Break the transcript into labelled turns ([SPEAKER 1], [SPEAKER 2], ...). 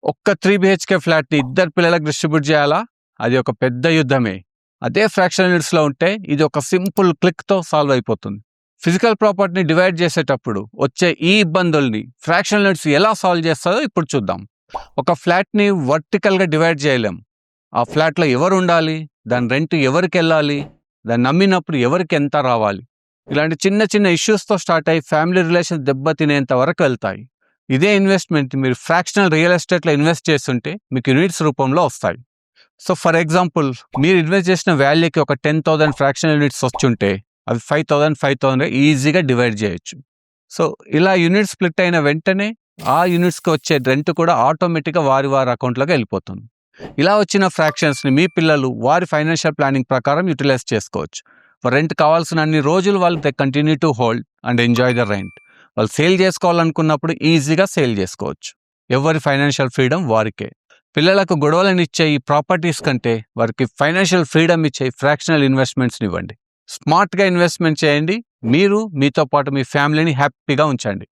[SPEAKER 1] ఒక్క 3 బిహెచ్కే ఫ్లాట్‌ని ఇద్దరు పిల్లలకు డిస్ట్రిబ్యూట్ చేయాలా? అది ఒక పెద్ద యుద్ధమే. అదే ఫ్రాక్షనల్ యూనిట్స్‌లో ఉంటే ఇది ఒక సింపుల్ క్లిక్‌తో సాల్వ్ అయిపోతుంది. ఫిజికల్ ప్రాపర్టీని డివైడ్ చేసేటప్పుడు వచ్చే ఈ ఇబ్బందుల్ని ఫ్రాక్షనల్ యూనిట్స్ ఎలా సాల్వ్ చేస్తారో ఇప్పుడు చూద్దాం. ఒక ఫ్లాట్‌ని వర్టికల్‌గా డివైడ్ చేయలేం. ఆ ఫ్లాట్‌లో ఎవరు ఉండాలి? దాని రెంట్ ఎవరికెళ్ళాలి? దాన్ని అమ్మినప్పుడు ఎవరికి ఎంత రావాలి? ఇలాంటి చిన్న చిన్న ఇష్యూస్‌తో స్టార్ట్ అయ్యి ఫ్యామిలీ రిలేషన్స్ దెబ్బతినేంత వరకు వెళ్తాయి. ఇదే ఇన్వెస్ట్మెంట్ మీరు ఫ్రాక్షనల్ రియల్ ఎస్టేట్లో ఇన్వెస్ట్ చేస్తుంటే మీకు యూనిట్స్ రూపంలో వస్తాయి. సో ఫర్ ఎగ్జాంపుల్ మీరు ఇన్వెస్ట్ చేసిన వాల్యూకి ఒక 10,000 ఫ్రాక్షనల్ యూనిట్స్ వచ్చుంటే అవి 5,000 ఈజీగా డివైడ్ చేయొచ్చు. సో ఇలా యూనిట్ స్ప్లిట్ అయిన వెంటనే ఆ యూనిట్స్కి వచ్చే రెంట్ కూడా ఆటోమేటిక్గా వారి అకౌంట్లోకి వెళ్ళిపోతుంది. ఇలా వచ్చిన ఫ్రాక్షన్స్ని మీ పిల్లలు వారి ఫైనాన్షియల్ ప్లానింగ్ ప్రకారం యూటిలైజ్ చేసుకోవచ్చు. రెంట్ కావాల్సిన అన్ని రోజులు వాళ్ళు they continue to hold and enjoy the rent. వాళ్ళు సేల్ చేసుకోవాలనుకున్నప్పుడు ఈజీగా సేల్ చేసుకోవచ్చు. ఎవరి ఫైనాన్షియల్ ఫ్రీడమ్ వారికే. పిల్లలకు గొడవలను ఇచ్చే ఈ ప్రాపర్టీస్ కంటే వారికి ఫైనాన్షియల్ ఫ్రీడమ్ ఇచ్చే ఫ్రాక్షనల్ ఇన్వెస్ట్మెంట్స్ని ఇవ్వండి. స్మార్ట్గా ఇన్వెస్ట్మెంట్ చేయండి. మీరు మీతో పాటు మీ ఫ్యామిలీని హ్యాపీగా ఉంచండి.